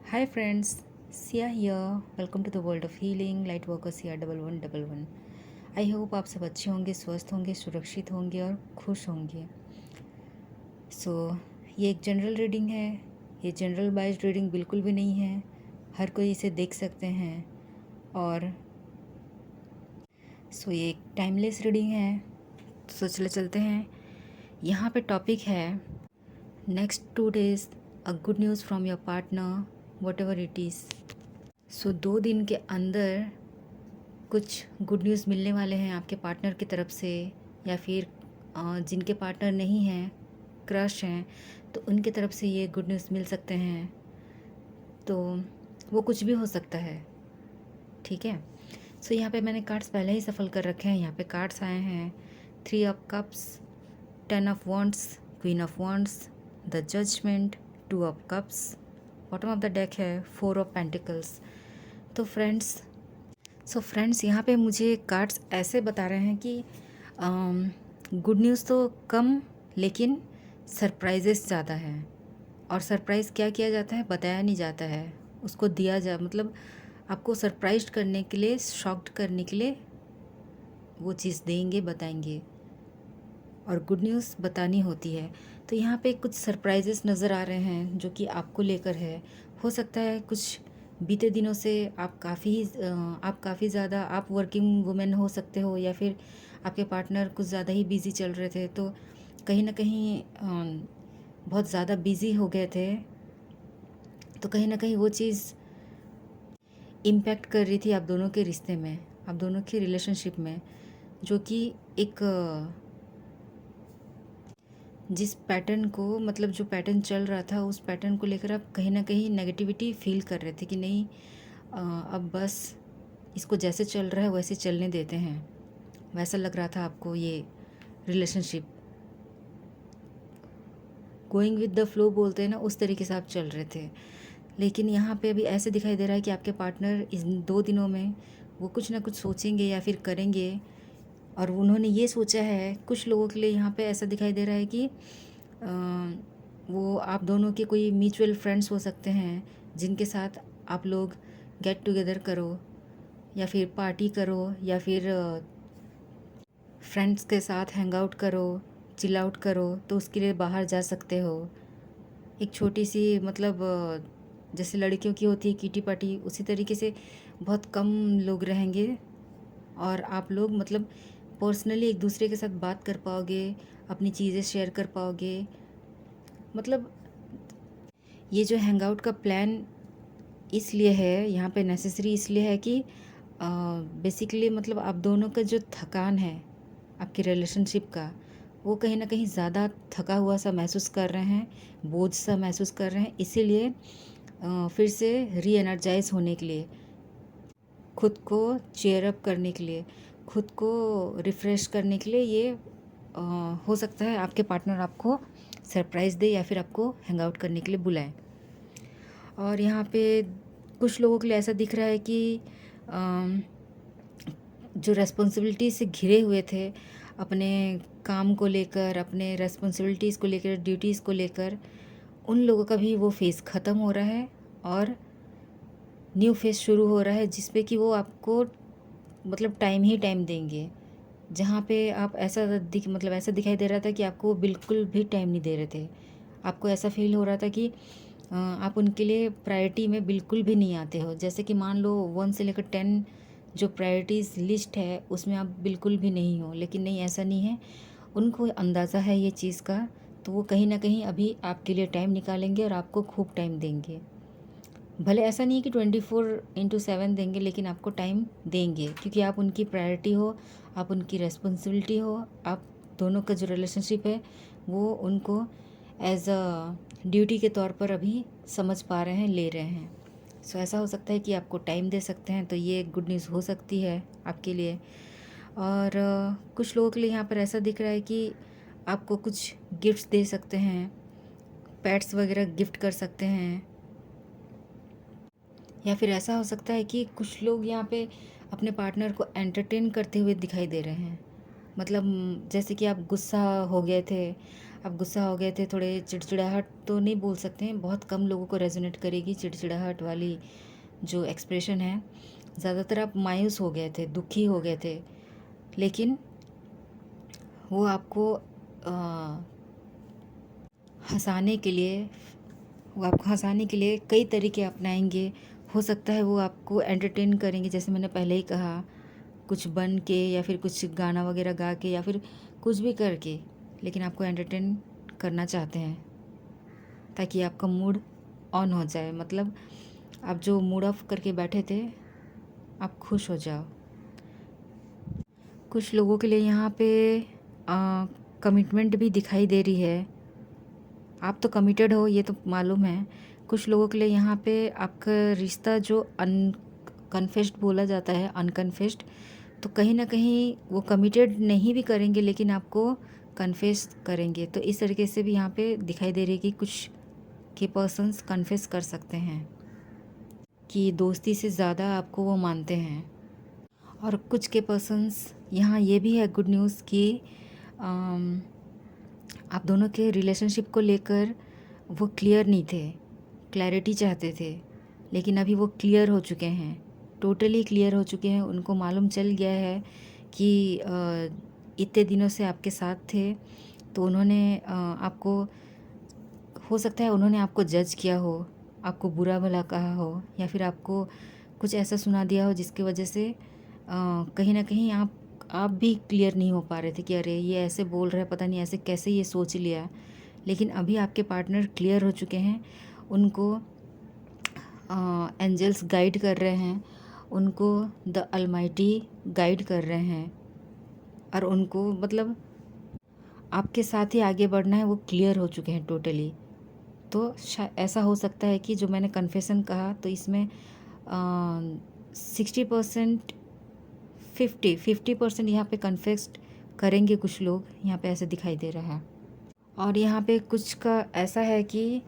Hi friends, Sia here. Welcome to the world of healing. Light worker Sia 1111. I hope आप सब अच्छे होंगे, स्वस्थ होंगे, सुरक्षित होंगे और खुश होंगे। ये एक जनरल रीडिंग है। ये जनरल बाइज्ड रीडिंग बिल्कुल भी नहीं है। हर कोई इसे देख सकते हैं। और ये एक टाइमलेस रीडिंग है। चले चलते हैं। यहाँ पे टॉपिक है next 2 days a good news from your partner what ever it is. 2 दिन के अंदर कुछ गुड न्यूज़ मिलने वाले हैं आपके पार्टनर की तरफ से, या फिर जिनके पार्टनर नहीं हैं, क्रश हैं, तो उनके तरफ से ये गुड न्यूज़ मिल सकते हैं। तो वो कुछ भी हो सकता है, ठीक है। यहाँ पे मैंने कार्ड्स पहले ही सफल कर रखे हैं। यहाँ पे कार्ड्स आए हैं 3 of cups, 10 of wands, queen of wands, the judgement, 2 of cups. Bottom of the deck है 4 ऑफ पेंटिकल्स। तो फ्रेंड्स यहाँ पे मुझे कार्ड्स ऐसे बता रहे हैं कि गुड न्यूज़ तो कम, लेकिन सरप्राइजेस ज़्यादा हैं। और सरप्राइज़ क्या किया जाता है, बताया नहीं जाता है, उसको दिया जा मतलब आपको सरप्राइज करने के लिए, शॉक्ड करने के लिए वो चीज़ देंगे, बताएंगे। और गुड न्यूज़ बतानी होती है। तो यहाँ पे कुछ सरप्राइजेस नज़र आ रहे हैं जो कि आपको लेकर है। हो सकता है कुछ बीते दिनों से आप काफ़ी ज़्यादा आप वर्किंग वुमेन हो सकते हो, या फिर आपके पार्टनर कुछ ज़्यादा ही बिज़ी चल रहे थे, तो कहीं ना कहीं बहुत ज़्यादा बिज़ी हो गए थे। तो कहीं ना कहीं वो चीज़ इम्पैक्ट कर रही थी आप दोनों के रिश्ते में, आप दोनों की रिलेशनशिप में, जो कि एक जिस पैटर्न को मतलब जो पैटर्न चल रहा था, उस पैटर्न को लेकर आप कहीं ना कहीं नेगेटिविटी फील कर रहे थे कि नहीं, अब बस इसको जैसे चल रहा है वैसे चलने देते हैं। वैसा लग रहा था आपको ये relationship, going with the flow बोलते हैं ना, उस तरीके से आप चल रहे थे। लेकिन यहाँ पे अभी ऐसे दिखाई दे रहा है कि आपके पार्टनर इन 2 दिनों में वो कुछ ना कुछ सोचेंगे या फिर करेंगे। और उन्होंने ये सोचा है, कुछ लोगों के लिए यहाँ पे ऐसा दिखाई दे रहा है कि वो आप दोनों के कोई म्यूचुअल फ्रेंड्स हो सकते हैं, जिनके साथ आप लोग गेट टुगेदर करो, या फिर पार्टी करो, या फिर फ्रेंड्स के साथ हैंग आउट करो, चिल आउट करो। तो उसके लिए बाहर जा सकते हो। एक छोटी सी मतलब जैसे लड़कियों की होती है किटी पार्टी, उसी तरीके से बहुत कम लोग रहेंगे। और आप लोग मतलब पर्सनली एक दूसरे के साथ बात कर पाओगे, अपनी चीज़ें शेयर कर पाओगे। मतलब ये जो हैंग आउट का प्लान इसलिए है यहाँ पे, नेसेसरी इसलिए है कि बेसिकली मतलब आप दोनों का जो थकान है आपकी रिलेशनशिप का, वो कहीं ना कहीं ज़्यादा थका हुआ सा महसूस कर रहे हैं, बोझ सा महसूस कर रहे हैं। इसीलिए फिर से री एनर्जाइज होने के लिए, खुद को चेयर अप करने के लिए, खुद को रिफ़्रेश करने के लिए ये हो सकता है आपके पार्टनर आपको सरप्राइज़ दे, या फिर आपको हैंग आउट करने के लिए बुलाए। और यहाँ पे कुछ लोगों के लिए ऐसा दिख रहा है कि जो रेस्पॉन्सिबिलिटी से घिरे हुए थे अपने काम को लेकर, अपने रेस्पॉन्सिबिलिटीज़ को लेकर, ड्यूटीज़ को लेकर, उन लोगों का भी वो फेज़ ख़त्म हो रहा है और न्यू फेज़ शुरू हो रहा है, जिस पे कि वो आपको मतलब टाइम ही टाइम देंगे। जहाँ पे आप ऐसा दिखाई दे रहा था कि आपको वो बिल्कुल भी टाइम नहीं दे रहे थे। आपको ऐसा फ़ील हो रहा था कि आप उनके लिए प्रायोरिटी में बिल्कुल भी नहीं आते हो। जैसे कि मान लो 1 से लेकर 10 जो प्रायोरिटीज़ लिस्ट है उसमें आप बिल्कुल भी नहीं हो। लेकिन नहीं, ऐसा नहीं है, उनको अंदाज़ा है ये चीज़ का, तो वो कहीं ना कहीं अभी आपके लिए टाइम निकालेंगे और आपको खूब टाइम देंगे। भले ऐसा नहीं है कि 24/7 देंगे, लेकिन आपको टाइम देंगे, क्योंकि आप उनकी प्रायोरिटी हो, आप उनकी रिस्पॉन्सिबिलिटी हो। आप दोनों का जो रिलेशनशिप है वो उनको एज अ ड्यूटी के तौर पर अभी समझ पा रहे हैं, ले रहे हैं। ऐसा हो सकता है कि आपको टाइम दे सकते हैं। तो ये गुड न्यूज़ हो सकती है आपके लिए। और कुछ लोगों के लिए यहाँ पर ऐसा दिख रहा है कि आपको कुछ गिफ्ट्स दे सकते हैं, पेट्स वगैरह गिफ्ट कर सकते हैं। या फिर ऐसा हो सकता है कि कुछ लोग यहाँ पे अपने पार्टनर को एंटरटेन करते हुए दिखाई दे रहे हैं। मतलब जैसे कि आप गुस्सा हो गए थे, थोड़े चिड़चिड़ाहट तो नहीं बोल सकते हैं, बहुत कम लोगों को रेजोनेट करेगी चिड़चिड़ाहट वाली जो एक्सप्रेशन है। ज़्यादातर आप मायूस हो गए थे, दुखी हो गए थे, लेकिन वो आपको हंसाने के लिए कई तरीके अपनाएंगे। हो सकता है वो आपको एंटरटेन करेंगे, जैसे मैंने पहले ही कहा, कुछ बन के या फिर कुछ गाना वगैरह गा के या फिर कुछ भी करके, लेकिन आपको एंटरटेन करना चाहते हैं ताकि आपका मूड ऑन हो जाए। मतलब आप जो मूड ऑफ करके बैठे थे, आप खुश हो जाओ। कुछ लोगों के लिए यहाँ पे कमिटमेंट भी दिखाई दे रही है। आप तो कमिटेड हो, ये तो मालूम है। कुछ लोगों के लिए यहाँ पे आपका रिश्ता जो अनकन्फेस्ड बोला जाता है, अनकन्फेस्ड, तो कहीं ना कहीं वो कमिटेड नहीं भी करेंगे लेकिन आपको कन्फेस करेंगे। तो इस तरीके से भी यहाँ पे दिखाई दे रही है कि कुछ के पर्सन्स कन्फेस कर सकते हैं कि दोस्ती से ज़्यादा आपको वो मानते हैं। और कुछ के पर्सन्स, यहाँ ये भी है गुड न्यूज़ कि आप दोनों के रिलेशनशिप को लेकर वो क्लियर नहीं थे, क्लैरिटी चाहते थे, लेकिन अभी वो क्लियर हो चुके हैं, टोटली क्लियर हो चुके हैं। उनको मालूम चल गया है कि इतने दिनों से आपके साथ थे, तो उन्होंने आपको, हो सकता है उन्होंने आपको जज किया हो, आपको बुरा भला कहा हो, या फिर आपको कुछ ऐसा सुना दिया हो जिसकी वजह से कहीं ना कहीं आप भी क्लियर नहीं हो पा रहे थे कि अरे ये ऐसे बोल रहा है, पता नहीं ऐसे कैसे ये सोच लिया। लेकिन अभी आपके पार्टनर क्लियर हो चुके हैं। उनको एंजल्स गाइड कर रहे हैं, उनको द अलमाइटी गाइड कर रहे हैं, और उनको मतलब आपके साथ ही आगे बढ़ना है, वो क्लियर हो चुके हैं टोटली। तो ऐसा हो सकता है कि जो मैंने कन्फेशन कहा, तो इसमें 60% 50% यहाँ पे कन्फेस्ड करेंगे कुछ लोग, यहाँ पे ऐसे दिखाई दे रहा है। और यहाँ पे कुछ का ऐसा है कि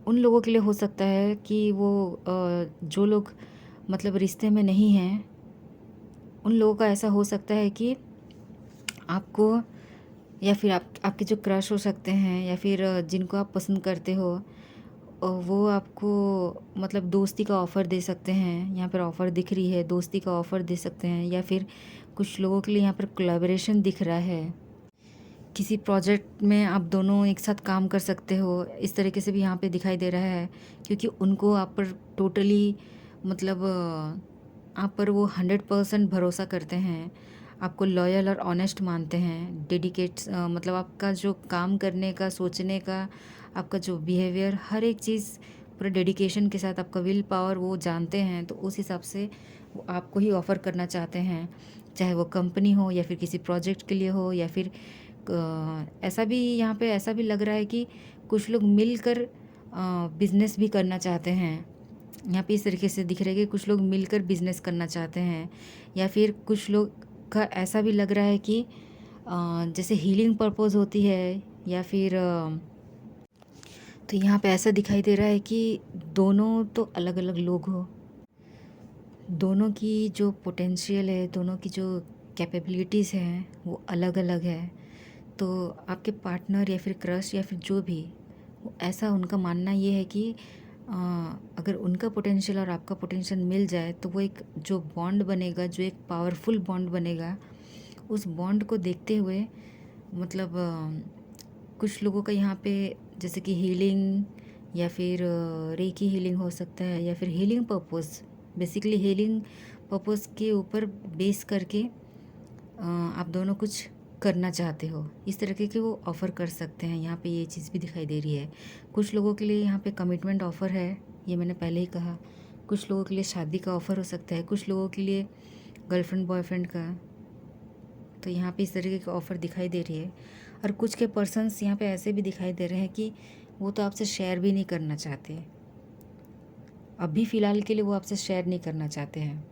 उन लोगों के लिए हो सकता है कि वो जो लोग मतलब रिश्ते में नहीं हैं, उन लोगों का ऐसा हो सकता है कि आपको, या फिर आपके जो क्रश हो सकते हैं, या फिर जिनको आप पसंद करते हो, वो आपको मतलब दोस्ती का ऑफ़र दे सकते हैं। यहाँ पर ऑफ़र दिख रही है, दोस्ती का ऑफ़र दे सकते हैं, या फिर कुछ लोगों के लिए यहाँ पर कोलैबोरेशन दिख रहा है। किसी प्रोजेक्ट में आप दोनों एक साथ काम कर सकते हो, इस तरीके से भी यहाँ पे दिखाई दे रहा है, क्योंकि उनको आप पर टोटली मतलब आप पर वो 100% भरोसा करते हैं, आपको लॉयल और ऑनेस्ट मानते हैं, मतलब आपका जो काम करने का, सोचने का, आपका जो बिहेवियर, हर एक चीज़ पूरे डेडिकेशन के साथ, आपका विल पावर वो जानते हैं। तो उस हिसाब से वो आपको ही ऑफ़र करना चाहते हैं, चाहे वो कंपनी हो या फिर किसी प्रोजेक्ट के लिए हो, या फिर ऐसा भी यहाँ पे ऐसा भी लग रहा है कि कुछ लोग मिलकर बिज़नेस भी करना चाहते हैं। यहाँ पे इस तरीके से दिख रहा है कि कुछ लोग मिलकर बिज़नेस करना चाहते हैं, या फिर कुछ लोग का ऐसा भी लग रहा है कि जैसे हीलिंग पर्पस होती है, या फिर तो यहाँ पे ऐसा दिखाई दे रहा है कि दोनों तो अलग अलग लोग हो, दोनों की जो पोटेंशियल है, दोनों की जो कैपेबिलिटीज़ हैं वो अलग अलग है। तो आपके पार्टनर या फिर क्रश या फिर जो भी, ऐसा उनका मानना ये है कि अगर उनका पोटेंशियल और आपका पोटेंशियल मिल जाए तो वो एक जो बॉन्ड बनेगा, जो एक पावरफुल बॉन्ड बनेगा, उस बॉन्ड को देखते हुए मतलब कुछ लोगों का यहाँ पे जैसे कि हीलिंग, या फिर रेकी हीलिंग हो सकता है, या फिर healing purpose, basically healing purpose के ऊपर बेस करके आप दोनों कुछ करना चाहते हो, इस तरीके के वो ऑफ़र कर सकते हैं। यहाँ पे ये चीज़ भी दिखाई दे रही है। कुछ लोगों के लिए यहाँ पे कमिटमेंट ऑफ़र है, ये मैंने पहले ही कहा। कुछ लोगों के लिए शादी का ऑफ़र हो सकता है, कुछ लोगों के लिए गर्लफ्रेंड बॉयफ्रेंड का। तो यहाँ पे इस तरीके की ऑफ़र दिखाई दे रही है। और कुछ के पर्सन्स यहाँ पे ऐसे भी दिखाई दे रहे हैं कि वो तो आपसे शेयर भी नहीं करना चाहते, अभी फ़िलहाल के लिए वो आपसे शेयर नहीं करना चाहते हैं।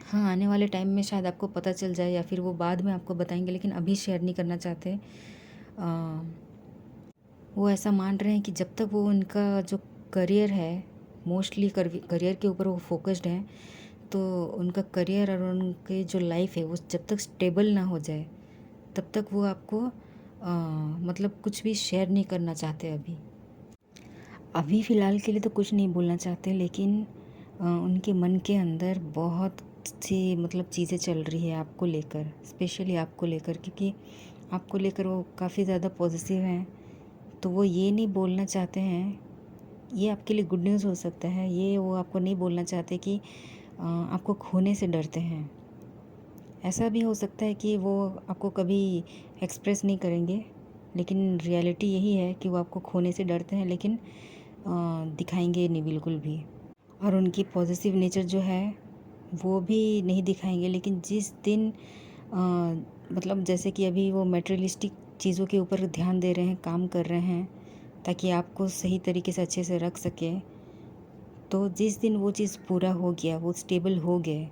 हाँ, आने वाले टाइम में शायद आपको पता चल जाए, या फिर वो बाद में आपको बताएंगे, लेकिन अभी शेयर नहीं करना चाहते। वो ऐसा मान रहे हैं कि जब तक वो उनका जो करियर है, मोस्टली करियर के ऊपर वो फोकस्ड हैं, तो उनका करियर और उनके जो लाइफ है वो जब तक स्टेबल ना हो जाए तब तक वो आपको मतलब कुछ भी शेयर नहीं करना चाहते अभी। अभी फ़िलहाल के लिए तो कुछ नहीं बोलना चाहते, लेकिन उनके मन के अंदर बहुत सी मतलब चीज़ें चल रही है आपको लेकर, स्पेशली आपको लेकर, क्योंकि आपको लेकर वो काफ़ी ज़्यादा पॉजिटिव हैं। तो वो ये नहीं बोलना चाहते हैं, ये आपके लिए गुड न्यूज़ हो सकता है, ये वो आपको नहीं बोलना चाहते कि आपको खोने से डरते हैं। ऐसा भी हो सकता है कि वो आपको कभी एक्सप्रेस नहीं करेंगे, लेकिन रियलिटी यही है कि वो आपको खोने से डरते हैं, लेकिन दिखाएंगे नहीं बिल्कुल भी। और उनकी पॉजिटिव नेचर जो है वो भी नहीं दिखाएंगे, लेकिन जिस दिन मतलब जैसे कि अभी वो मटेरियलिस्टिक चीज़ों के ऊपर ध्यान दे रहे हैं, काम कर रहे हैं ताकि आपको सही तरीके से अच्छे से रख सके, तो जिस दिन वो चीज़ पूरा हो गया, वो स्टेबल हो गए,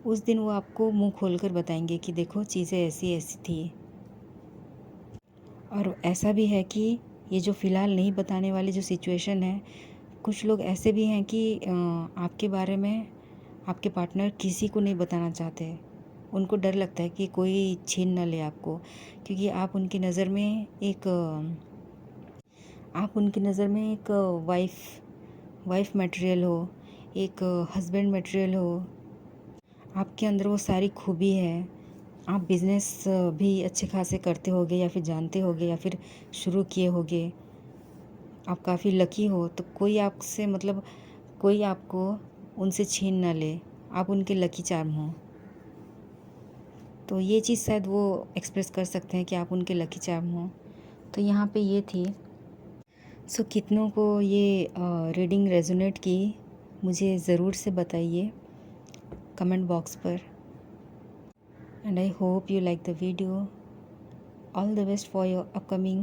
उस दिन वो आपको मुंह खोलकर बताएंगे कि देखो चीज़ें ऐसी ऐसी थी। और ऐसा भी है कि ये जो फ़िलहाल नहीं बताने वाली जो सिचुएशन है, कुछ लोग ऐसे भी हैं कि आपके बारे में आपके पार्टनर किसी को नहीं बताना चाहते। उनको डर लगता है कि कोई छीन ना ले आपको, क्योंकि आप उनकी नज़र में एक वाइफ मटेरियल हो, एक हस्बैंड मटेरियल हो। आपके अंदर वो सारी खूबी है। आप बिज़नेस भी अच्छे खासे करते होगे, या फिर जानते होगे, या फिर शुरू किए होगे। आप काफ़ी लकी हो, तो कोई आपसे मतलब कोई आपको उनसे छीन ना ले, आप उनके लकी चार्म हो। तो ये चीज़ शायद वो एक्सप्रेस कर सकते हैं कि आप उनके लकी चार्म हो। तो यहाँ पे ये थी। सो कितनों को ये रीडिंग रेजोनेट की, मुझे ज़रूर से बताइए कमेंट बॉक्स पर। And I hope you like the video. All the best for your upcoming